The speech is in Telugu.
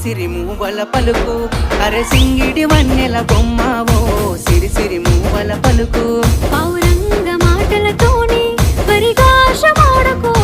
సిరి మూవల పలుకు అరే సింగిడి వన్నెల బొమ్మవో సిరి మూవల పలుకు పౌరంగ మాటలతోని పరిభాష వాడకో